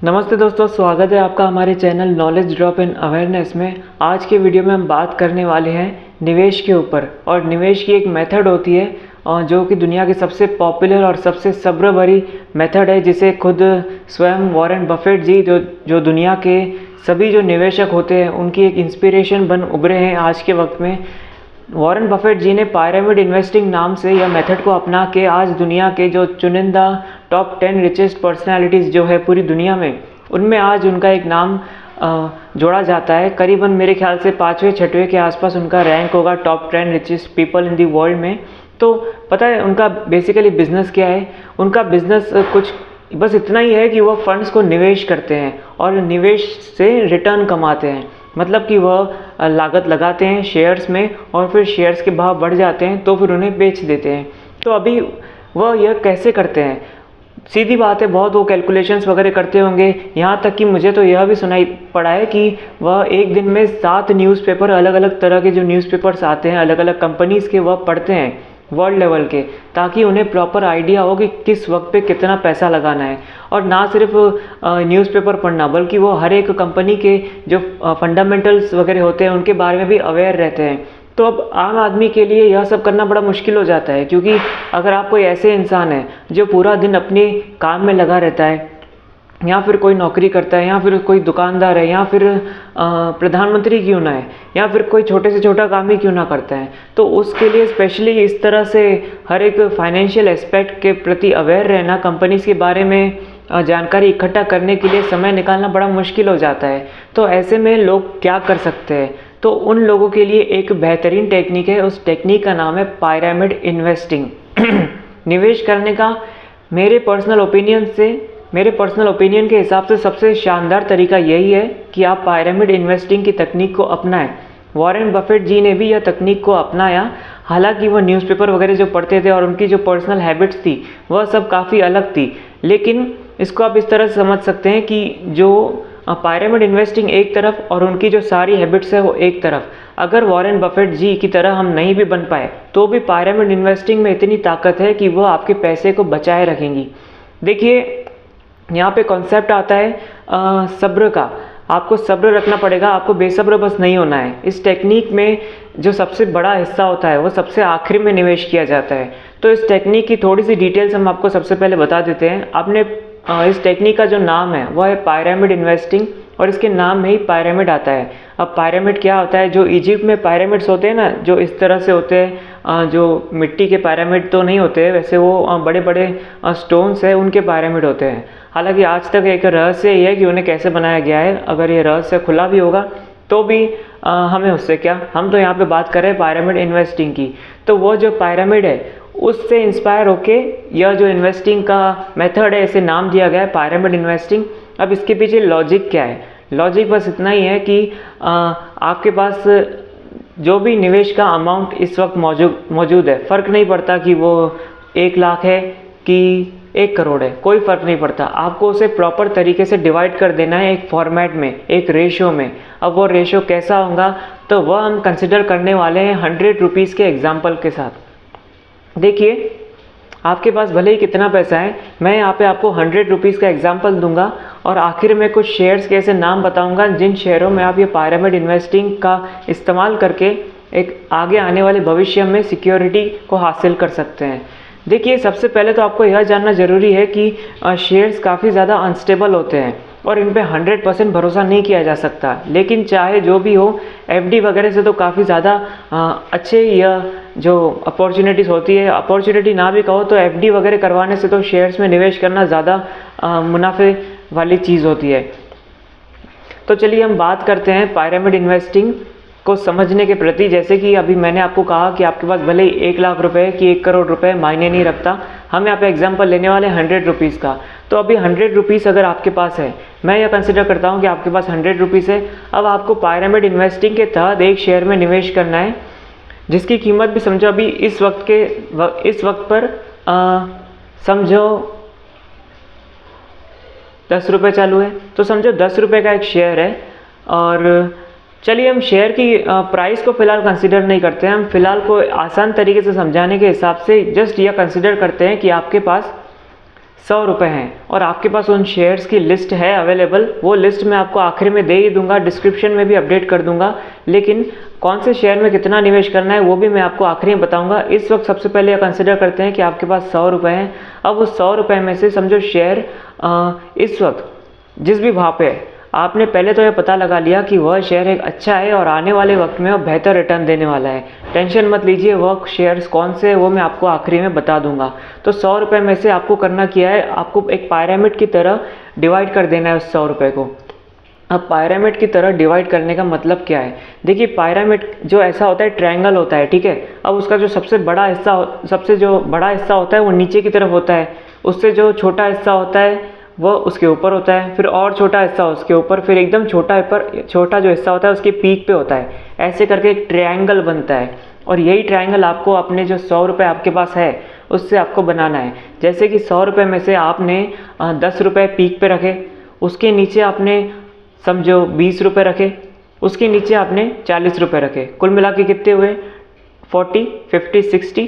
नमस्ते दोस्तों, स्वागत है आपका हमारे channel knowledge drop in awareness में। आज के वीडियो में हम बात करने वाले हैं निवेश के ऊपर। और निवेश की एक मेथड होती है जो कि दुनिया की सबसे पॉपुलर और सबसे सब्र भरी मेथड है, जिसे खुद स्वयं वॉरेन बफेट जी जो दुनिया के सभी जो निवेशक होते हैं उनकी एक इंस्पिरेशन बन उभरे हैं आज के वक्त में। वॉरेन बफेट जी ने पिरामिड इन्वेस्टिंग नाम से यह मेथड को अपना के आज दुनिया के जो चुनिंदा टॉप 10 रिचेस्ट पर्सनालिटीज़ जो है पूरी दुनिया में, उनमें आज उनका एक नाम जोड़ा जाता है। करीबन मेरे ख्याल से 5वें 6वें के आसपास उनका रैंक होगा top 10 richest people in the world में। तो पता है उनका बेसिकली बिजनेस क्या है? उनका बिजनेस कुछ बस इतना ही है कि वह फंड्स को निवेश करते हैं और निवेश से रिटर्न कमाते हैं। मतलब कि वह लागत लगाते हैं शेयर्स में और फिर शेयर्स के भाव बढ़ जाते हैं तो फिर उन्हें बेच देते हैं। तो अभी वह यह कैसे करते हैं? सीधी बात है, बहुत वो कैलकुलेशंस वगैरह करते होंगे। यहाँ तक कि मुझे तो यह भी सुनाई पड़ा है कि वह एक दिन में 7 न्यूज़पेपर, अलग अलग तरह के जो न्यूज़पेपर्स आते हैं अलग अलग कंपनीज़ के, वह पढ़ते हैं वर्ल्ड लेवल के, ताकि उन्हें प्रॉपर आइडिया हो कि किस वक्त पे कितना पैसा लगाना है। और ना सिर्फ न्यूज़पेपर पढ़ना, बल्कि वो हर एक कंपनी के जो फंडामेंटल्स वगैरह होते हैं उनके बारे में भी अवेयर रहते हैं। तो अब आम आदमी के लिए यह सब करना बड़ा मुश्किल हो जाता है, क्योंकि अगर आप कोई ऐसे इंसान है जो पूरा दिन अपने काम में लगा रहता है, या फिर कोई नौकरी करता है, या फिर कोई दुकानदार है, या फिर प्रधानमंत्री क्यों ना है, या फिर कोई छोटे से छोटा काम ही क्यों ना करता है, तो उसके लिए स्पेशली इस तरह से हर एक फाइनेंशियल एस्पेक्ट के प्रति अवेयर रहना, कंपनीज के बारे में जानकारी इकट्ठा करने के लिए समय निकालना बड़ा मुश्किल हो जाता है। तो ऐसे में लोग क्या कर सकते हैं? तो उन लोगों के लिए एक बेहतरीन टेक्निक है। उस टेक्निक का नाम है पिरामिड इन्वेस्टिंग। निवेश करने का मेरे पर्सनल ओपिनियन के हिसाब से सबसे शानदार तरीका यही है कि आप पिरामिड इन्वेस्टिंग की तकनीक को अपनाएं। वॉरेन बफेट जी ने भी यह तकनीक को अपनाया। हालांकि वो न्यूज़पेपर वगैरह जो पढ़ते थे और उनकी जो पर्सनल हैबिट्स थी वह सब काफ़ी अलग थी, लेकिन इसको आप इस तरह से समझ सकते हैं कि जो पिरामिड इन्वेस्टिंग एक तरफ और उनकी जो सारी हैबिट्स है वो एक तरफ। अगर वॉरेन बफेट जी की तरह हम नहीं भी बन पाए तो भी पिरामिड इन्वेस्टिंग में इतनी ताकत है कि वह आपके पैसे को बचाए रखेंगी। देखिए, यहाँ पे कॉन्सेप्ट आता है सब्र का। आपको सब्र रखना पड़ेगा, आपको बेसब्र बस नहीं होना है। इस टेक्निक में जो सबसे बड़ा हिस्सा होता है वो सबसे आखिरी में निवेश किया जाता है। तो इस टेक्निक की थोड़ी सी डिटेल्स हम आपको सबसे पहले बता देते हैं। आपने इस टेक्निक का जो नाम है वह है पिरामिड इन्वेस्टिंग, और इसके नाम में ही पिरामिड आता है। अब पिरामिड क्या होता है? जो इजिप्ट में पिरामिड्स होते हैं ना, जो इस तरह से होते हैं, जो मिट्टी के पिरामिड तो नहीं होते, वैसे वो बड़े बड़े स्टोन्स है, उनके पिरामिड होते हैं। हालांकि आज तक एक रहस्य ये है कि उन्हें कैसे बनाया गया है। अगर ये रहस्य खुला भी होगा तो भी हमें उससे क्या, हम तो यहाँ पे बात कर रहे हैं पिरामिड इन्वेस्टिंग की। तो वो जो पिरामिड है उससे इंस्पायर होके यह जो इन्वेस्टिंग का मेथड है, इसे नाम दिया गया है पिरामिड इन्वेस्टिंग। अब इसके पीछे लॉजिक क्या है? लॉजिक बस इतना ही है कि आपके पास जो भी निवेश का अमाउंट इस वक्त मौजूद है, फ़र्क नहीं पड़ता कि वो 1 लाख है कि 1 करोड़ है, कोई फ़र्क नहीं पड़ता। आपको उसे प्रॉपर तरीके से डिवाइड कर देना है एक फॉर्मेट में, एक रेशो में। अब वो रेशो कैसा होगा तो वह हम कंसिडर करने वाले हैं 100 रुपीज़ के एग्जाम्पल के साथ। देखिए, आपके पास भले ही कितना पैसा है, मैं यहाँ पे आपको 100 रुपीज़ का एग्जाम्पल दूंगा और आखिर में कुछ शेयर्स के ऐसे नाम बताऊंगा जिन शेयरों में आप ये पिरामिड इन्वेस्टिंग का इस्तेमाल करके एक आगे आने वाले भविष्य में सिक्योरिटी को हासिल कर सकते हैं। देखिए, सबसे पहले तो आपको यह जानना ज़रूरी है कि शेयर्स काफ़ी ज़्यादा अनस्टेबल होते हैं और इन पे 100% भरोसा नहीं किया जा सकता। लेकिन चाहे जो भी हो, एफडी वगैरह से तो काफ़ी ज़्यादा अच्छे यह जो अपॉर्चुनिटीज़ होती है, अपॉर्चुनिटी ना भी कहो तो एफडी वगैरह करवाने से तो शेयर्स में निवेश करना ज़्यादा मुनाफे वाली चीज़ होती है। तो चलिए हम बात करते हैं पिरामिड इन्वेस्टिंग को समझने के प्रति। जैसे कि अभी मैंने आपको कहा कि आपके पास भले ही 1 लाख रुपए कि 1 करोड़ रुपए मायने नहीं रखता। हम यहाँ पे एग्जांपल लेने वाले 100 रुपीज़ का। तो अभी 100 रुपीज़ अगर आपके पास है, मैं यह कंसिडर करता हूँ कि आपके पास 100 रुपीज़ है। अब आपको पिरामिड इन्वेस्टिंग के तहत एक शेयर में निवेश करना है जिसकी कीमत भी समझो अभी इस वक्त पर समझो 10 रुपये चालू है। तो समझो 10 रुपये का एक शेयर है। और चलिए हम शेयर की प्राइस को फ़िलहाल कंसिडर नहीं करते हैं। हम फ़िलहाल को आसान तरीके से समझाने के हिसाब से जस्ट यह कंसिडर करते हैं कि आपके पास 100 रुपये हैं और आपके पास उन शेयर्स की लिस्ट है अवेलेबल, वो लिस्ट मैं आपको आखिर में दे ही दूंगा, डिस्क्रिप्शन में भी अपडेट कर दूंगा। लेकिन कौन से शेयर में कितना निवेश करना है वो भी मैं आपको आखिरी में बताऊंगा। इस वक्त सबसे पहले कंसिडर करते हैं कि आपके पास 100 रुपये हैं। अब उस 100 रुपये में से समझो शेयर इस वक्त जिस भी भाव पे है, आपने पहले तो ये पता लगा लिया कि वह शेयर एक अच्छा है और आने वाले वक्त में वह बेहतर रिटर्न देने वाला है। टेंशन मत लीजिए, वह शेयर्स कौन से वो मैं आपको आखिरी में बता दूंगा। तो 100 रुपये में से आपको करना क्या है, आपको एक पायरामिड की तरह डिवाइड कर देना है उस 100 रुपये को। अब पायरामिड की तरह डिवाइड करने का मतलब क्या है, देखिए पायरामिड जो ऐसा होता है ट्रायंगल होता है, ठीक है। अब उसका जो सबसे बड़ा हिस्सा होता है वो नीचे की तरफ होता है, उससे जो छोटा हिस्सा होता है वो उसके ऊपर होता है, फिर और छोटा हिस्सा उसके ऊपर, फिर एकदम छोटा जो हिस्सा होता है उसके पीक पे होता है। ऐसे करके एक ट्रायंगल बनता है और यही ट्रायंगल आपको अपने जो 100 रुपये आपके पास है उससे आपको बनाना है। जैसे कि 100 रुपये में से आपने 10 रुपये पीक पे रखे, उसके नीचे आपने समझो 20 रुपये रखे, उसके नीचे आपने 40 रुपये रखे, कुल मिला के कितने हुए 40, 50, 60,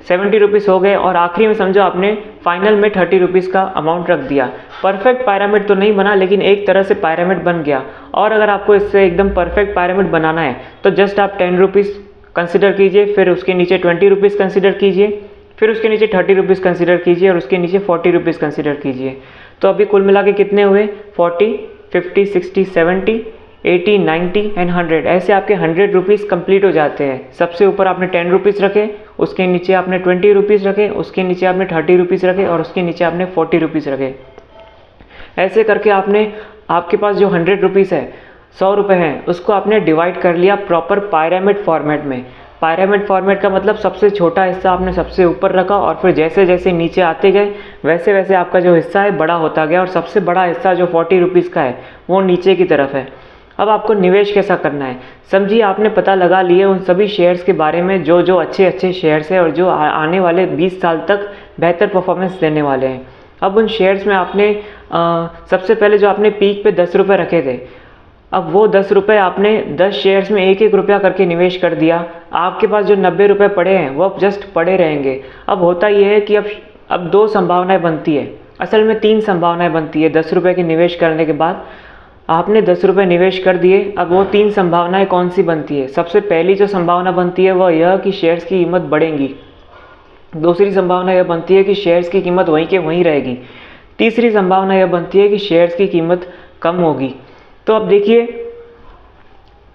70 रुपीज़ हो गए। और आखिरी में समझो आपने फाइनल में 30 रुपीज़ का अमाउंट रख दिया। परफेक्ट पायरामिड तो नहीं बना, लेकिन एक तरह से पायरामिड बन गया। और अगर आपको इससे एकदम परफेक्ट पायरामिड बनाना है तो जस्ट आप 10 रुपीज़ कंसिडर कीजिए, फिर उसके नीचे 20 रुपीज़ कंसिडर कीजिए, फिर उसके नीचे 30 रुपीज़ कंसिडर कीजिए और उसके नीचे 40 रुपीज़ कंसिडर कीजिए। तो अभी कुल मिला के कितने हुए 40, 50, 60, 70, 80, 90 एंड 100। ऐसे आपके 100 रुपीज़ कंप्लीट हो जाते हैं। सबसे ऊपर आपने 10 रुपीज़ रखे, उसके नीचे आपने 20 रुपीज़ रखे, उसके नीचे आपने 30 रुपीज़ रखे और उसके नीचे आपने 40 रुपीज़ रखे। ऐसे करके आपके पास जो 100 रुपीज़ है, 100 रुपये हैं, उसको आपने डिवाइड कर लिया प्रॉपर पायरामिड फॉर्मेट में। पायरामिड फॉर्मेट का मतलब सबसे छोटा हिस्सा आपने सबसे ऊपर रखा और फिर जैसे जैसे नीचे आते गए वैसे वैसे आपका जो हिस्सा है बड़ा होता गया और सबसे बड़ा हिस्सा जो 40 रुपीज़ का है वो नीचे की तरफ है। अब आपको निवेश कैसा करना है, समझिए आपने पता लगा लिए उन सभी शेयर्स के बारे में जो जो अच्छे अच्छे शेयर्स हैं और जो आने वाले 20 साल तक बेहतर परफॉर्मेंस देने वाले हैं। अब उन शेयर्स में आपने सबसे पहले जो आपने पीक पे 10 रुपये रखे थे, अब वो 10 रुपये आपने 10 शेयर्स में 1-1 रुपया करके निवेश कर दिया। आपके पास जो 90 रुपये पड़े हैं वो अब जस्ट पड़े रहेंगे। अब होता ये है कि अब 2 संभावनाएं बनती है, असल में 3 संभावनाएं बनती है। 10 रुपये के निवेश करने के बाद आपने 10 रुपये निवेश कर दिए, अब वो 3 संभावनाएं कौन सी बनती है। सबसे पहली जो संभावना बनती है वह यह कि शेयर्स की कीमत बढ़ेंगी। दूसरी संभावना यह बनती है कि शेयर्स की कीमत वहीं के वहीं रहेगी। तीसरी संभावना यह बनती है कि शेयर्स की कीमत कम होगी। तो अब देखिए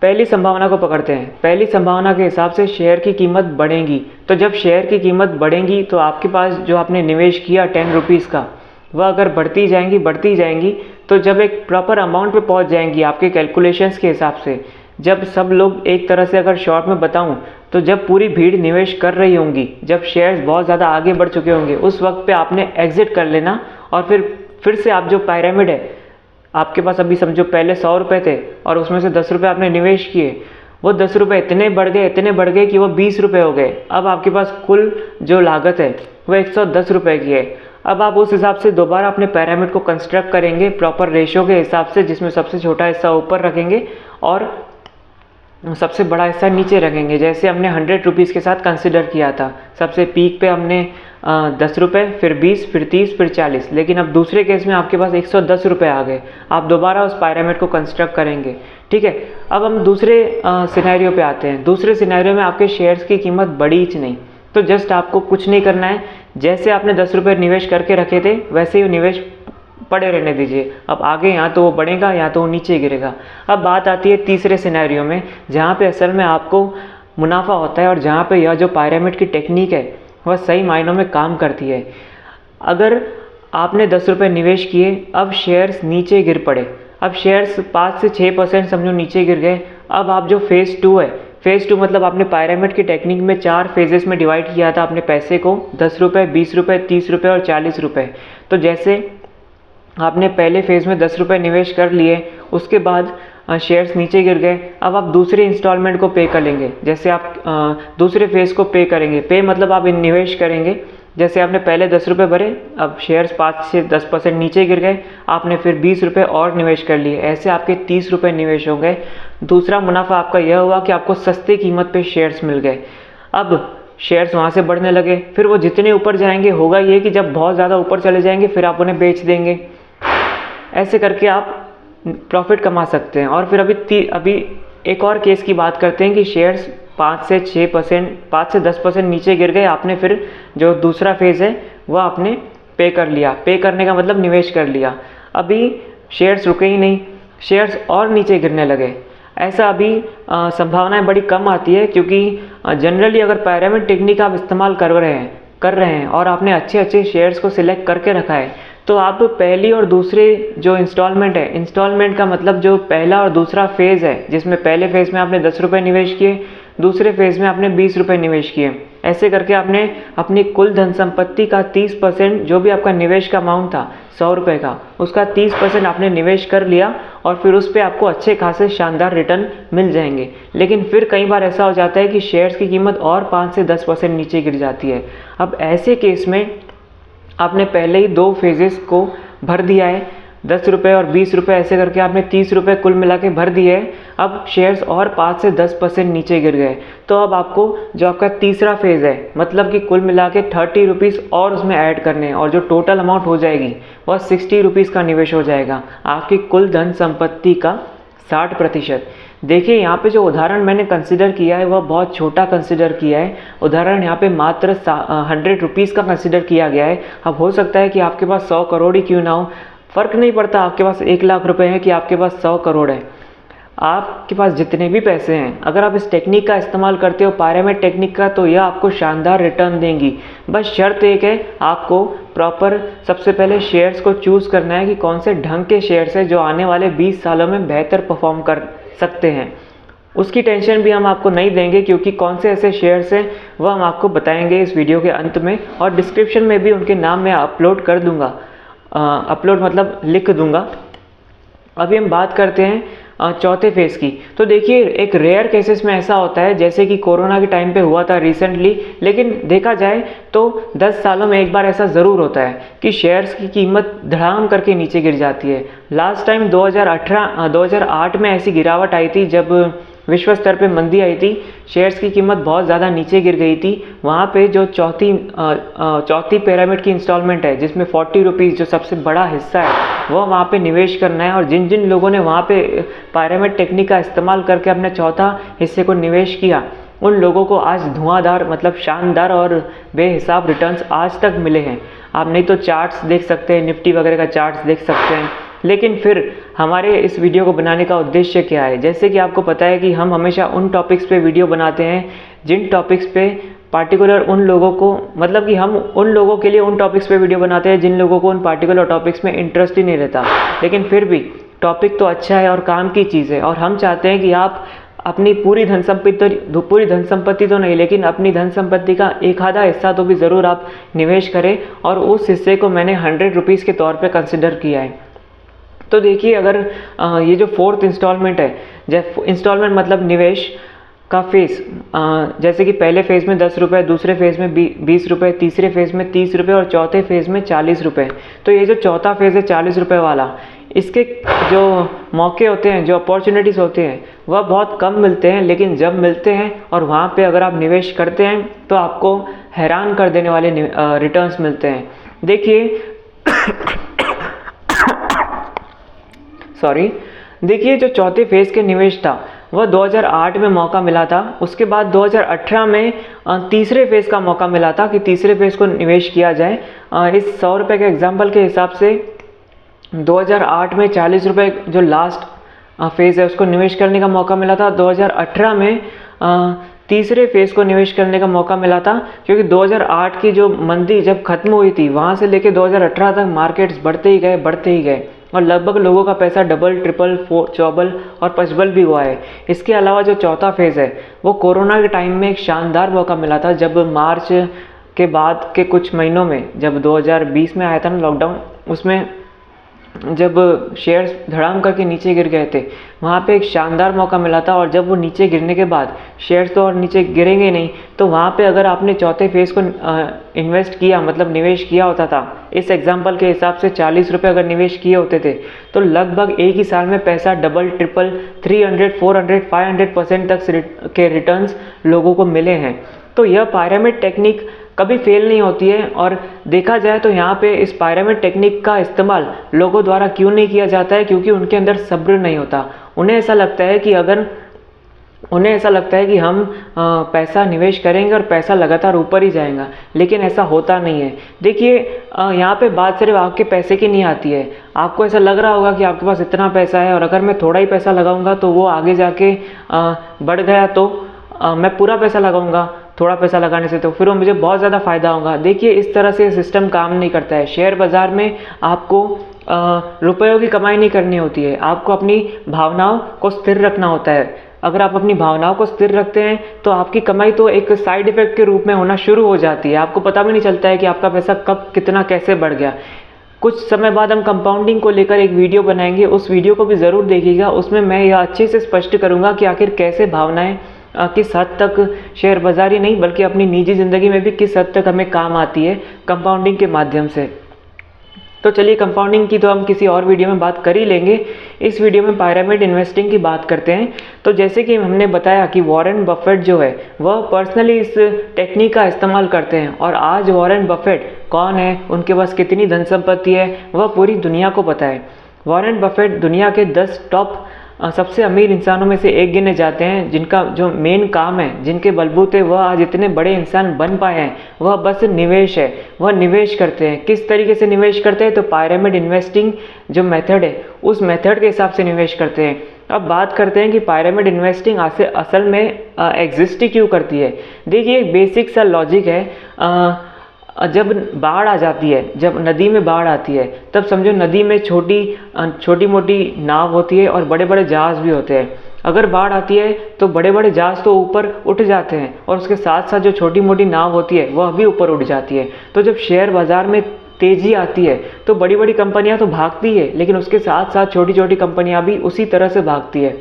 पहली संभावना को पकड़ते हैं। पहली संभावना के हिसाब से शेयर की कीमत बढ़ेगी। तो जब शेयर की कीमत बढ़ेगी तो आपके पास जो आपने निवेश किया 10 रुपीज़ का, वह अगर बढ़ती जाएंगी तो जब एक प्रॉपर अमाउंट पे पहुंच जाएंगी आपके कैलकुलेशंस के हिसाब से, जब सब लोग एक तरह से अगर शॉर्ट में बताऊं तो जब पूरी भीड़ निवेश कर रही होंगी, जब शेयर्स बहुत ज़्यादा आगे बढ़ चुके होंगे, उस वक्त पे आपने एग्जिट कर लेना और फिर से आप जो पायरामिड है, आपके पास अभी समझो पहले 100 रुपये थे और उसमें से 10 रुपये आपने निवेश किए, वो 10 रुपये इतने बढ़ गए कि वो 20 रुपये हो गए। अब आपके पास कुल जो लागत है वो 110 रुपये की है। अब आप उस हिसाब से दोबारा अपने पैरामिड को कंस्ट्रक्ट करेंगे प्रॉपर रेशो के हिसाब से, जिसमें सबसे छोटा हिस्सा ऊपर रखेंगे और सबसे बड़ा हिस्सा नीचे रखेंगे। जैसे हमने 100 रुपीज़ के साथ कंसिडर किया था, सबसे पीक पे हमने 10 रुपये, फिर 20, फिर 30, फिर 40। लेकिन अब दूसरे केस में आपके पास 110 रुपये आ गए। आप दोबारा उस पायरामिड को कंस्ट्रक्ट करेंगे, ठीक है। अब हम दूसरे सिनेरियो पे आते हैं। दूसरे सिनेरियो में आपके शेयर्स की कीमत बढ़ी ही नहीं, तो जस्ट आपको कुछ नहीं करना है। जैसे आपने 10 रुपये निवेश करके रखे थे वैसे ही निवेश पड़े रहने दीजिए। अब आगे या तो वो बढ़ेगा या तो वो नीचे गिरेगा। अब बात आती है तीसरे सिनेरियो में, जहाँ पे असल में आपको मुनाफा होता है और जहाँ पे यह जो पायरामिड की टेक्निक है वह सही मायनों में काम करती है। अगर आपने 10 रुपये निवेश किए, अब शेयर्स नीचे गिर पड़े, अब शेयर्स 5 से 6% समझो नीचे गिर गए। अब आप जो फेज़ 2 है, फेज़ 2 मतलब आपने पायरामिड की टेक्निक में 4 फेजेस में डिवाइड किया था अपने पैसे को, 10 रुपये, 20 रुपये, 30 रुपये और 40 रुपये। तो जैसे आपने पहले फेज़ में 10 रुपये निवेश कर लिए, उसके बाद शेयर्स नीचे गिर गए। अब आप दूसरे इंस्टॉलमेंट को पे कर लेंगे। जैसे आप दूसरे फेज़ को पे करेंगे, पे मतलब आप निवेश करेंगे। जैसे आपने पहले 10 रुपये भरे, अब शेयर्स 5 से 10% नीचे गिर गए, आपने फिर 20 रुपये और निवेश कर लिए, ऐसे आपके 30 रुपये निवेश हो गए। दूसरा मुनाफा आपका यह हुआ कि आपको सस्ते कीमत पे शेयर्स मिल गए। अब शेयर्स वहाँ से बढ़ने लगे, फिर वो जितने ऊपर जाएंगे होगा ये कि जब बहुत ज़्यादा ऊपर चले जाएंगे फिर आप उन्हें बेच देंगे। ऐसे करके आप प्रॉफिट कमा सकते हैं। और फिर अभी एक और केस की बात करते हैं कि शेयर्स 5 से 10% नीचे गिर गए, आपने फिर जो दूसरा फेज़ है वह आपने पे कर लिया। पे करने का मतलब निवेश कर लिया। अभी शेयर्स रुके ही नहीं, शेयर्स और नीचे गिरने लगे। ऐसा अभी संभावनाएं बड़ी कम आती है, क्योंकि जनरली अगर पिरामिड टेक्निक आप इस्तेमाल कर रहे हैं और आपने अच्छे शेयर्स को सिलेक्ट करके रखा है, तो आप पहली और दूसरे जो इंस्टॉलमेंट का मतलब जो पहला और दूसरा फेज़ है, जिसमें पहले फेज़ में आपने 10 रुपये निवेश किए, दूसरे फेज़ में आपने 20 रुपये निवेश किए, ऐसे करके आपने अपनी कुल धन संपत्ति का 30%, जो भी आपका निवेश का अमाउंट था 100 रुपये का, उसका 30% आपने निवेश कर लिया और फिर उस पर आपको अच्छे खासे शानदार रिटर्न मिल जाएंगे। लेकिन फिर कई बार ऐसा हो जाता है कि शेयर्स की कीमत और 5 से 10% नीचे गिर जाती है। अब ऐसे केस में आपने पहले ही 2 फेजेस को भर दिया है, 10 रुपये और 20 रुपये, ऐसे करके आपने 30 रुपये कुल मिला के भर दिए है। अब शेयर्स और 5 से 10% नीचे गिर गए, तो अब आपको जो आपका तीसरा फेज़ है, मतलब कि कुल मिला के 30 रुपीज़ और उसमें ऐड करने हैं, और जो टोटल अमाउंट हो जाएगी वह 60 रुपीज़ का निवेश हो जाएगा, आपकी कुल धन संपत्ति का 60%। देखिए यहाँ पे जो उदाहरण मैंने कंसिडर किया है वह बहुत छोटा कंसिडर किया है। उदाहरण यहाँ पे मात्र 100 रुपीज़ का कंसिडर किया गया है। अब हो सकता है कि आपके पास 100 करोड़ ही क्यों ना हो, फ़र्क नहीं पड़ता आपके पास 1 लाख रुपए हैं कि आपके पास 100 करोड़ है। आपके पास जितने भी पैसे हैं, अगर आप इस टेक्निक का इस्तेमाल करते हो, पिरामिड टेक्निक का, तो यह आपको शानदार रिटर्न देंगी। बस शर्त एक है, आपको प्रॉपर सबसे पहले शेयर्स को चूज़ करना है कि कौन से ढंग के शेयर्स हैं जो आने वाले 20 सालों में बेहतर परफॉर्म कर सकते हैं। उसकी टेंशन भी हम आपको नहीं देंगे, क्योंकि कौन से ऐसे शेयर्स हैं वह हम आपको बताएंगे इस वीडियो के अंत में, और डिस्क्रिप्शन में भी उनके नाम मैं अपलोड कर दूंगा। अपलोड मतलब लिख दूंगा। अभी हम बात करते हैं चौथे फेज़ की। तो देखिए, एक रेयर केसेस में ऐसा होता है, जैसे कि कोरोना के टाइम पे हुआ था रिसेंटली, लेकिन देखा जाए तो 10 सालों में एक बार ऐसा ज़रूर होता है कि शेयर्स की कीमत धड़ाम करके नीचे गिर जाती है। लास्ट टाइम 2008 में ऐसी गिरावट आई थी, जब विश्व स्तर पे मंदी आई थी, शेयर्स की कीमत बहुत ज़्यादा नीचे गिर गई थी। वहाँ पे जो चौथी पिरामिड की इंस्टॉलमेंट है, जिसमें 40 रुपीज़ जो सबसे बड़ा हिस्सा है, वह वहाँ पे निवेश करना है। और जिन जिन लोगों ने वहाँ पे पिरामिड टेक्निक का इस्तेमाल करके अपने चौथा हिस्से को निवेश किया, उन लोगों को आज धुआंधार मतलब शानदार और बेहिसाब रिटर्न्स आज तक मिले हैं। आप नहीं तो चार्ट्स देख सकते हैं, निफ्टी वगैरह का चार्ट्स देख सकते हैं। लेकिन फिर हमारे इस वीडियो को बनाने का उद्देश्य क्या है? जैसे कि आपको पता है कि हम हमेशा उन टॉपिक्स पे वीडियो बनाते हैं जिन टॉपिक्स पे पार्टिकुलर उन लोगों को, मतलब कि हम उन लोगों के लिए उन टॉपिक्स पे वीडियो बनाते हैं जिन लोगों को उन पार्टिकुलर टॉपिक्स में इंटरेस्ट ही नहीं रहता। लेकिन फिर भी टॉपिक तो अच्छा है और काम की चीज़ है, और हम चाहते हैं कि आप अपनी पूरी धन संपत्ति तो नहीं, लेकिन अपनी धन संपत्ति का एक आधा हिस्सा तो भी ज़रूर आप निवेश करें, और उस हिस्से को मैंने 100 रुपीज़ के तौर पे कंसिडर किया है। तो देखिए, अगर ये जो 4th इंस्टॉलमेंट है, जब इंस्टॉलमेंट मतलब निवेश का फेज़, जैसे कि पहले फेज़ में 10 रुपये, दूसरे फेज़ में 20 रुपये, तीसरे फेज़ में 30 रुपये और चौथे फेज़ में 40 रुपये। तो ये जो चौथा फेज़ है 40 रुपये वाला, इसके जो मौके होते हैं, जो अपॉर्चुनिटीज़ होते हैं, वह बहुत कम मिलते हैं। लेकिन जब मिलते हैं और वहाँ पे अगर आप निवेश करते हैं तो आपको हैरान कर देने वाले रिटर्न्स मिलते हैं। देखिए जो चौथे फेज़ के निवेश था वह 2008 में मौका मिला था। उसके बाद 2018 में तीसरे फेज़ का मौका मिला था कि तीसरे फेज़ को निवेश किया जाए। इस 100 रुपये के एग्जाम्पल के हिसाब से 2008 में 40 रुपये जो लास्ट फेज़ है उसको निवेश करने का मौका मिला था। 2018 में तीसरे फेज़ को निवेश करने का मौका मिला था, क्योंकि 2008 की जो मंदी जब खत्म हुई थी, वहाँ से लेके 2018 तक मार्केट्स बढ़ते ही गए और लगभग लोगों का पैसा डबल, ट्रिपल, चौबल और पचबल भी हुआ है। इसके अलावा जो चौथा फेज़ है वो कोरोना के टाइम में एक शानदार मौका मिला था, जब मार्च के बाद के कुछ महीनों में, जब 2020 में आया था ना लॉकडाउन, उसमें जब शेयर्स धड़ाम करके नीचे गिर गए थे, वहाँ पे एक शानदार मौका मिला था। और जब वो नीचे गिरने के बाद शेयर्स तो और नीचे गिरेंगे नहीं, तो वहाँ पे अगर आपने चौथे फेज़ को इन्वेस्ट किया, मतलब निवेश किया होता था, इस एग्जांपल के हिसाब से 40 रुपये अगर निवेश किए होते थे, तो लगभग एक ही साल में पैसा डबल, ट्रिपल, 300, 400, 500% तक के रिटर्न्स लोगों को मिले हैं। तो यह पिरामिड टेक्निक कभी फेल नहीं होती है। और देखा जाए तो यहाँ पे इस पिरामिड टेक्निक का इस्तेमाल लोगों द्वारा क्यों नहीं किया जाता है, क्योंकि उनके अंदर सब्र नहीं होता। उन्हें ऐसा लगता है कि हम पैसा निवेश करेंगे और पैसा लगातार ऊपर ही जाएगा, लेकिन ऐसा होता नहीं है। देखिए यहाँ पे बात सिर्फ आपके पैसे की नहीं आती है। आपको ऐसा लग रहा होगा कि आपके पास इतना पैसा है और अगर मैं थोड़ा ही पैसा लगाऊंगा तो वो आगे जाके बढ़ गया तो मैं पूरा पैसा लगाऊंगा थोड़ा पैसा लगाने से, तो फिर वो मुझे बहुत ज़्यादा फ़ायदा होगा। देखिए इस तरह से सिस्टम काम नहीं करता है। शेयर बाज़ार में आपको रुपयों की कमाई नहीं करनी होती है, आपको अपनी भावनाओं को स्थिर रखना होता है। अगर आप अपनी भावनाओं को स्थिर रखते हैं तो आपकी कमाई तो एक साइड इफेक्ट के रूप में होना शुरू हो जाती है। आपको पता भी नहीं चलता है कि आपका पैसा कब कितना कैसे बढ़ गया। कुछ समय बाद हम कंपाउंडिंग को लेकर एक वीडियो बनाएंगे, उस वीडियो को भी ज़रूर देखिएगा। उसमें मैं यह अच्छे से स्पष्ट करूँगा कि आखिर कैसे भावनाएं किस हद तक शेयर बाजार ही नहीं बल्कि अपनी निजी ज़िंदगी में भी किस हद तक हमें काम आती है कंपाउंडिंग के माध्यम से। तो चलिए कंपाउंडिंग की तो हम किसी और वीडियो में बात कर ही लेंगे। इस वीडियो में पिरामिड इन्वेस्टिंग की बात करते हैं। तो जैसे कि हमने बताया कि वॉरेन बफेट जो है वह पर्सनली इस टेक्निक का इस्तेमाल करते हैं, और आज वॉरेन बफेट कौन है, उनके पास कितनी धन संपत्ति है, वह पूरी दुनिया को पता है। वॉरेन बफेट दुनिया के 10 टॉप सबसे अमीर इंसानों में से एक गिने जाते हैं, जिनका जो मेन काम है, जिनके बलबूते वह आज इतने बड़े इंसान बन पाए हैं, वह बस निवेश है। वह निवेश करते हैं। किस तरीके से निवेश करते हैं, तो पिरामिड इन्वेस्टिंग जो मेथड है उस मेथड के हिसाब से निवेश करते हैं। अब बात करते हैं कि पिरामिड इन्वेस्टिंग असल में एग्जिस्ट ही क्यों करती है। देखिए एक बेसिक सा लॉजिक है। जब बाढ़ आ जाती है, जब नदी में बाढ़ आती है, तब समझो नदी में छोटी मोटी नाव होती है और बड़े बड़े जहाज़ भी होते हैं। अगर बाढ़ आती है तो बड़े बड़े जहाज़ तो ऊपर उठ जाते हैं और उसके साथ साथ जो छोटी मोटी नाव होती है वह भी ऊपर उठ जाती है। तो जब शेयर बाज़ार में तेज़ी आती है तो बड़ी बड़ी कंपनियां तो भागती है, लेकिन उसके साथ साथ छोटी छोटी कंपनियां भी उसी तरह से भागती है।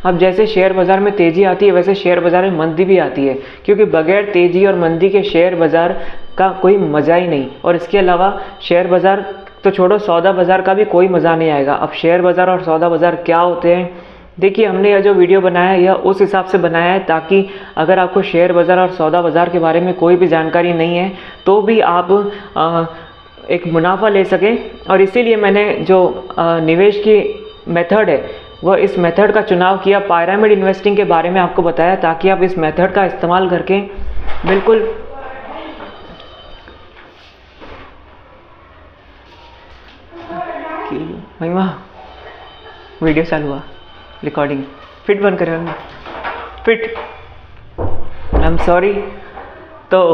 अब जैसे शेयर बाज़ार में तेज़ी आती है वैसे शेयर बाज़ार में मंदी भी आती है, क्योंकि बगैर तेज़ी और मंदी के शेयर बाज़ार का कोई मज़ा ही नहीं। और इसके अलावा शेयर बाज़ार तो छोड़ो, सौदा बाज़ार का भी कोई मज़ा नहीं आएगा। अब शेयर बाज़ार और सौदा बाज़ार क्या होते हैं, देखिए हमने यह जो वीडियो बनाया है यह उस हिसाब से बनाया है ताकि अगर आपको शेयर बाज़ार और सौदा बाज़ार के बारे में कोई भी जानकारी नहीं है तो भी आप एक मुनाफा ले सकें। और इसीलिए मैंने जो निवेश की मेथड है वह इस मेथड का चुनाव किया, पिरामिड इन्वेस्टिंग के बारे में आपको बताया, ताकि आप इस मेथड का इस्तेमाल करके बिल्कुल महिमा वीडियो चालू हुआ, रिकॉर्डिंग फिट बंद करें, फिट आई एम सॉरी। तो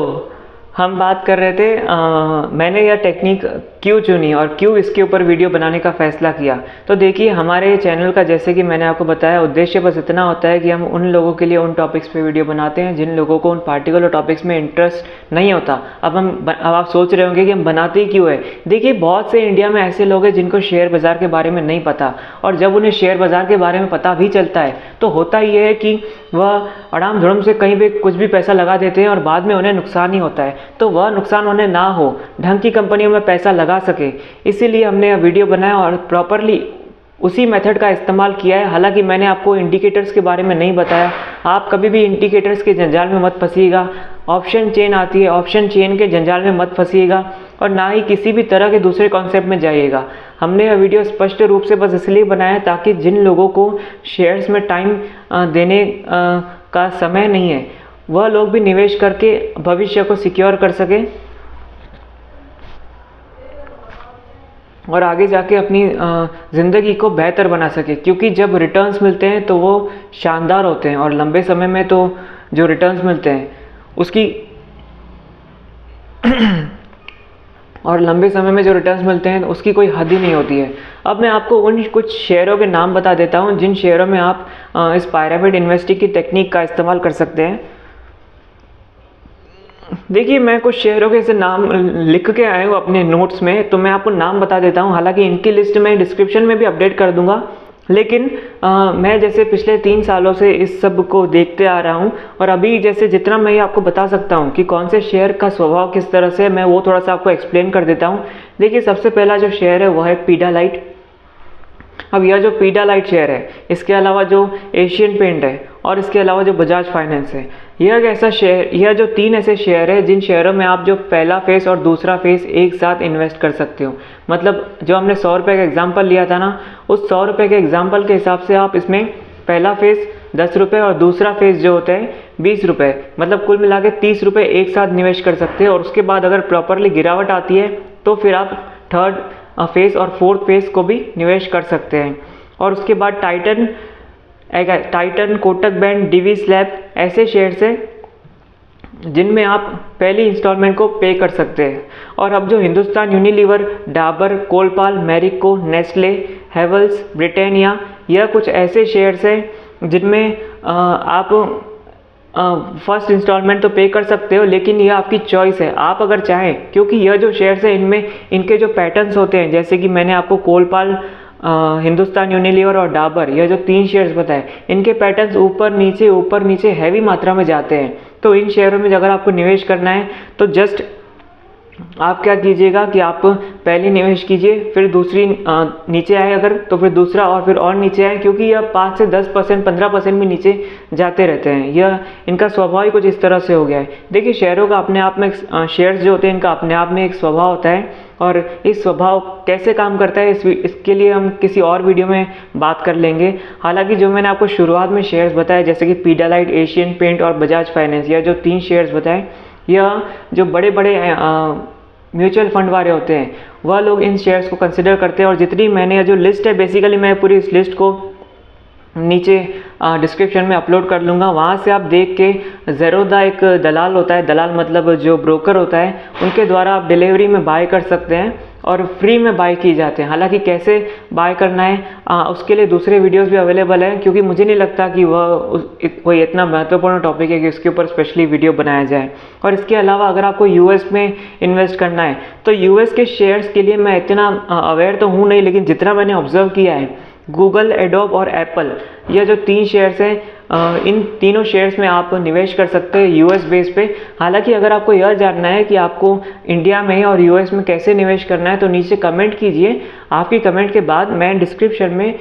हम बात कर रहे थे मैंने यह टेक्निक क्यों चुनी और क्यों इसके ऊपर वीडियो बनाने का फ़ैसला किया। तो देखिए हमारे चैनल का, जैसे कि मैंने आपको बताया, उद्देश्य बस इतना होता है कि हम उन लोगों के लिए उन टॉपिक्स पे वीडियो बनाते हैं जिन लोगों को उन पार्टिकुलर टॉपिक्स में इंटरेस्ट नहीं होता। अब आप सोच रहे होंगे कि हम बनाते ही क्यों है। देखिए बहुत से इंडिया में ऐसे लोग हैं जिनको शेयर बाज़ार के बारे में नहीं पता, और जब उन्हें शेयर बाज़ार के बारे में पता भी चलता है तो होता ये है कि वह अड़ाम धड़म से कहीं भी कुछ भी पैसा लगा देते हैं और बाद में उन्हें नुकसान ही होता है। तो वह नुकसान उन्हें ना हो, ढंग की कंपनियों में पैसा लगा सके, इसीलिए हमने यह वीडियो बनाया और प्रॉपरली उसी मेथड का इस्तेमाल किया है। हालांकि मैंने आपको इंडिकेटर्स के बारे में नहीं बताया। आप कभी भी इंडिकेटर्स के जंजाल में मत फंसिएगा। ऑप्शन चेन आती है, ऑप्शन चेन के जंजाल में मत फंसिएगा, और ना ही किसी भी तरह के दूसरे कॉन्सेप्ट में जाइएगा। हमने यह वीडियो स्पष्ट रूप से बस इसलिए बनाया ताकि जिन लोगों को शेयर्स में टाइम देने का समय नहीं है वह लोग भी निवेश करके भविष्य को सिक्योर कर सके और आगे जाके अपनी ज़िंदगी को बेहतर बना सके। क्योंकि जब रिटर्न्स मिलते हैं तो वो शानदार होते हैं, और लंबे समय में तो जो रिटर्न्स मिलते हैं उसकी उसकी कोई हद ही नहीं होती है। अब मैं आपको उन कुछ शेयरों के नाम बता देता हूँ जिन शेयरों में आप इस पिरामिड इन्वेस्टिंग की टेक्निक का इस्तेमाल कर सकते हैं। देखिए मैं कुछ शेयरों के ऐसे नाम लिख के आया हूँ अपने नोट्स में, तो मैं आपको नाम बता देता हूँ। हालांकि इनकी लिस्ट मैं डिस्क्रिप्शन में भी अपडेट कर दूंगा, लेकिन मैं जैसे पिछले 3 सालों से इस सब को देखते आ रहा हूँ, और अभी जैसे जितना मैं आपको बता सकता हूँ कि कौन से शेयर का स्वभाव किस तरह से, मैं वो थोड़ा सा आपको एक्सप्लेन कर देता हूँ। देखिए सबसे पहला जो शेयर है वह है पीडियालाइट। अब यह जो पीडियालाइट शेयर है, इसके अलावा जो एशियन पेंट है और इसके अलावा जो बजाज फाइनेंस है, यह एक ऐसा शेयर, यह जो 3 ऐसे शेयर है जिन शेयरों में आप जो पहला फेस और दूसरा फेस एक साथ इन्वेस्ट कर सकते हो। मतलब जो हमने 100 रुपये का एग्जाम्पल लिया था ना, उस 100 रुपये के एग्जाम्पल के हिसाब से आप इसमें पहला फेस 10 रुपये और दूसरा फेस जो होता है 20 रुपये, मतलब कुल मिला के 30 रुपये एक साथ निवेश कर सकते हैं। और उसके बाद अगर प्रॉपरली गिरावट आती है तो फिर आप थर्ड फेस और फोर्थ फेस को भी निवेश कर सकते हैं। और उसके बाद Titan, Kotak bank, DV slab ऐसे शेयर्स हैं जिनमें आप पहली इंस्टॉलमेंट को पे कर सकते हैं। और अब जो Hindustan Unilever, Dabur, Colpal, Marico, Nestle, Havells, Britannia, यह कुछ ऐसे शेयर्स हैं जिनमें आप फर्स्ट इंस्टॉलमेंट तो पे कर सकते हो, लेकिन यह आपकी चॉइस है, आप अगर चाहें। क्योंकि यह जो शेयर्स है इनमें इनके जो पैटर्न्स होते हैं, जैसे कि मैंने आपको कोलपाल, हिंदुस्तान यूनिलीवर और डाबर, यह जो 3 शेयर्स बताए, इनके पैटर्न्स ऊपर नीचे हैवी मात्रा में जाते हैं। तो इन शेयरों में अगर आपको निवेश करना है तो जस्ट आप क्या कीजिएगा कि आप पहली निवेश कीजिए, फिर दूसरी नीचे आए अगर तो फिर दूसरा और फिर और नीचे आए, क्योंकि यह 5 से 10%, 15% भी नीचे जाते रहते हैं। यह इनका स्वभाव ही कुछ इस तरह से हो गया है। देखिए, शेयरों का अपने आप में, शेयर्स जो होते हैं इनका अपने आप में एक स्वभाव होता है, और इस स्वभाव कैसे काम करता है इसके लिए हम किसी और वीडियो में बात कर लेंगे। हालांकि जो मैंने आपको शुरुआत में शेयर्स बताए, जैसे कि पीडियालाइट, एशियन पेंट और बजाज फाइनेंस, यह जो 3 शेयर्स बताए, यह जो बड़े बड़े म्यूचुअल फंड वाले होते हैं वह लोग इन शेयर्स को कंसिडर करते हैं। और जितनी मैंने जो लिस्ट है, बेसिकली मैं पूरी इस लिस्ट को नीचे डिस्क्रिप्शन में अपलोड कर लूँगा, वहाँ से आप देख के ज़ेरोधा एक दलाल होता है, दलाल मतलब जो ब्रोकर होता है, उनके द्वारा आप डिलीवरी में बाय कर सकते हैं और फ्री में बाय किए जाते हैं। हालांकि कैसे बाय करना है उसके लिए दूसरे वीडियोस भी अवेलेबल हैं, क्योंकि मुझे नहीं लगता कि वह कोई इतना महत्वपूर्ण टॉपिक है कि उसके ऊपर स्पेशली वीडियो बनाया जाए। और इसके अलावा अगर आपको यूएस में इन्वेस्ट करना है तो यूएस के शेयर्स के लिए मैं इतना अवेयर तो हूँ नहीं, लेकिन जितना मैंने ऑब्जर्व किया है, गूगल, एडोब और एप्पल, यह जो 3 शेयर्स हैं, इन तीनों शेयर्स में आप निवेश कर सकते हैं यूएस बेस पे। हालांकि अगर आपको यह जानना है कि आपको इंडिया में और यूएस में कैसे निवेश करना है तो नीचे कमेंट कीजिए। आपकी कमेंट के बाद मैं डिस्क्रिप्शन में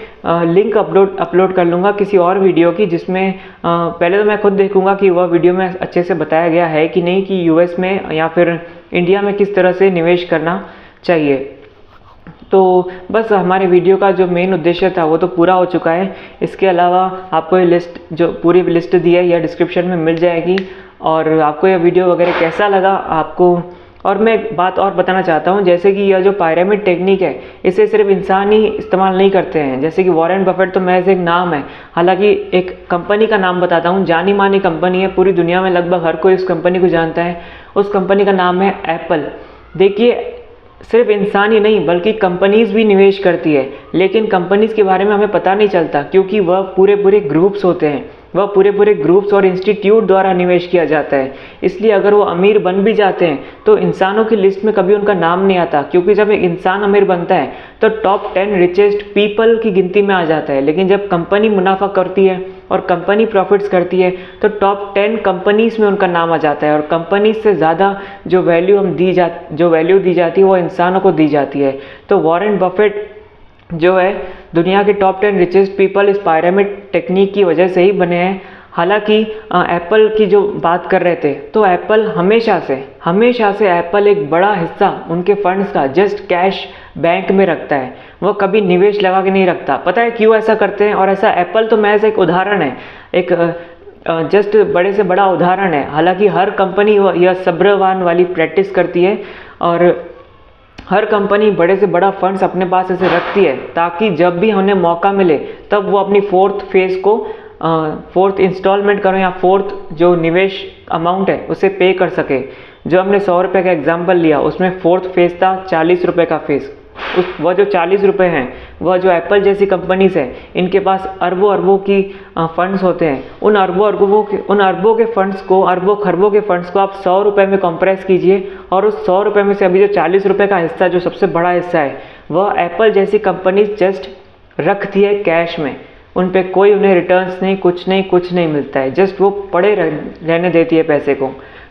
लिंक अपलोड कर लूँगा किसी और वीडियो की, जिसमें पहले तो मैं खुद देखूँगा कि वह वीडियो में अच्छे से बताया गया है कि नहीं, कि यूएस में या फिर इंडिया में किस तरह से निवेश करना चाहिए। तो बस हमारे वीडियो का जो मेन उद्देश्य था वो तो पूरा हो चुका है। इसके अलावा आपको ये लिस्ट, जो पूरी लिस्ट दी है, यह डिस्क्रिप्शन में मिल जाएगी। और आपको यह वीडियो वगैरह कैसा लगा आपको, और मैं एक बात और बताना चाहता हूँ, जैसे कि यह जो पायरामिड टेक्निक है, इसे सिर्फ इंसान ही इस्तेमाल नहीं करते हैं। जैसे कि वॉरेन बफेट तो महज एक नाम है, हालांकि एक कंपनी का नाम बताता हूँ, जानी मानी कंपनी है, पूरी दुनिया में लगभग हर कोई उस कंपनी को जानता है। उस कंपनी का नाम है एप्पल। देखिए, सिर्फ इंसान ही नहीं बल्कि कंपनीज़ भी निवेश करती है, लेकिन कंपनीज़ के बारे में हमें पता नहीं चलता, क्योंकि वह पूरे ग्रुप्स होते हैं, वह पूरे ग्रुप्स और इंस्टीट्यूट द्वारा निवेश किया जाता है। इसलिए अगर वो अमीर बन भी जाते हैं तो इंसानों की लिस्ट में कभी उनका नाम नहीं आता, क्योंकि जब एक इंसान अमीर बनता है तो टॉप 10 रिचेस्ट पीपल की गिनती में आ जाता है। लेकिन जब कंपनी मुनाफा करती है और कंपनी प्रॉफिट्स करती है तो टॉप 10 कंपनीज़ में उनका नाम आ जाता है। और कंपनीज से ज़्यादा जो वैल्यू दी जाती है वो इंसानों को दी जाती है। तो वॉरेन बफेट जो है दुनिया के टॉप 10 रिचेस्ट पीपल इस पायरामिड टेक्निक की वजह से ही बने हैं। हालांकि एप्पल की जो बात कर रहे थे, तो एप्पल हमेशा से एप्पल एक बड़ा हिस्सा उनके फंड्स का जस्ट कैश बैंक में रखता है, वो कभी निवेश लगा के नहीं रखता। पता है क्यों ऐसा करते हैं? और ऐसा एप्पल तो महज एक उदाहरण है, एक जस्ट बड़े से बड़ा उदाहरण है। हालांकि हर कंपनी यह सब्रवान वाली प्रैक्टिस करती है और हर कंपनी बड़े से बड़ा फंड्स अपने पास ऐसे रखती है, ताकि जब भी उन्हें मौका मिले तब वो अपनी फोर्थ इंस्टॉलमेंट करो या फोर्थ जो निवेश अमाउंट है उसे पे कर सके। जो हमने 100 रुपये का एग्जाम्पल लिया, उसमें फोर्थ फेज था 40 रुपये का फेज। वह जो 40 रुपये हैं, वह जो एप्पल जैसी कंपनीज है, इनके पास अरबों की फंड्स होते हैं। उन अरबों के फंड्स को आप 100 रुपये में कंप्रेस कीजिए, और उस 100 रुपये में से अभी जो 40 रुपये का हिस्सा, जो सबसे बड़ा हिस्सा है, वह एप्पल जैसी कंपनीज जस्ट रखती है कैश में। उन पे कोई उन्हें रिटर्न्स नहीं, कुछ नहीं मिलता है, जस्ट वो पड़े रहने देती है पैसे को।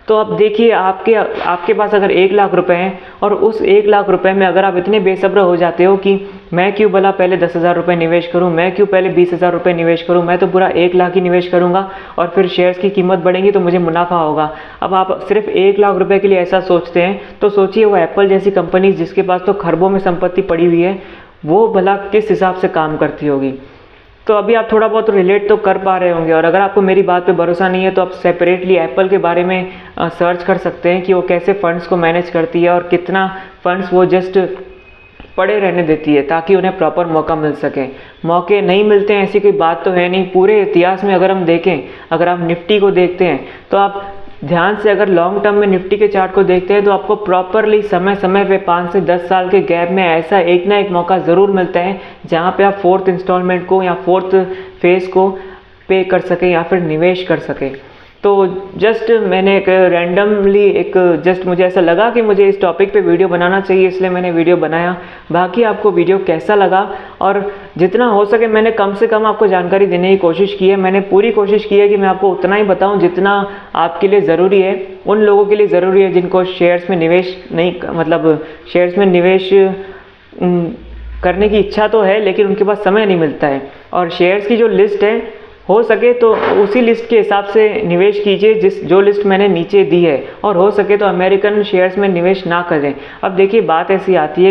तो अब देखिए, आपके पास अगर 1 लाख रुपए हैं और उस 1 लाख रुपए में अगर आप इतने बेसब्र हो जाते हो कि मैं क्यों भला पहले 10,000 रुपये निवेश करूं, मैं क्यों पहले 20,000 रुपये निवेश करूं, मैं तो पूरा 1 लाख ही निवेश करूंगा और फिर शेयर्स की कीमत बढ़ेगी तो मुझे मुनाफा होगा। अब आप सिर्फ 1 लाख रुपये के लिए ऐसा सोचते हैं तो सोचिए वो एप्पल जैसी कंपनी जिसके पास तो खरबों में संपत्ति पड़ी हुई है, वो भला किस हिसाब से काम करती होगी। तो अभी आप थोड़ा बहुत रिलेट तो कर पा रहे होंगे। और अगर आपको मेरी बात पे भरोसा नहीं है तो आप सेपरेटली एप्पल के बारे में सर्च कर सकते हैं कि वो कैसे फंड्स को मैनेज करती है और कितना फंड्स वो जस्ट पड़े रहने देती है ताकि उन्हें प्रॉपर मौका मिल सके। मौके नहीं मिलते हैं ऐसी कोई बात तो है नहीं। पूरे इतिहास में अगर हम देखें, अगर आप निफ्टी को देखते हैं तो आप ध्यान से अगर लॉन्ग टर्म में निफ्टी के चार्ट को देखते हैं तो आपको प्रॉपरली समय समय पे 5 से 10 साल के गैप में ऐसा एक ना एक मौका ज़रूर मिलता है जहाँ पे आप 4th इंस्टॉलमेंट को या 4th फेज़ को पे कर सकें या फिर निवेश कर सकें। तो जस्ट मैंने एक रैंडमली जस्ट मुझे ऐसा लगा कि मुझे इस टॉपिक पे वीडियो बनाना चाहिए, इसलिए मैंने वीडियो बनाया। बाकी आपको वीडियो कैसा लगा, और जितना हो सके मैंने कम से कम आपको जानकारी देने की कोशिश की है। मैंने पूरी कोशिश की है कि मैं आपको उतना ही बताऊं जितना आपके लिए ज़रूरी है, उन लोगों के लिए ज़रूरी है जिनको शेयर्स में निवेश नहीं, मतलब शेयर्स में निवेश करने की इच्छा तो है लेकिन उनके पास समय नहीं मिलता है। और शेयर्स की जो लिस्ट है, हो सके तो उसी लिस्ट के हिसाब से निवेश कीजिए जो लिस्ट मैंने नीचे दी है, और हो सके तो अमेरिकन शेयर्स में निवेश ना करें। अब देखिए बात ऐसी आती है कि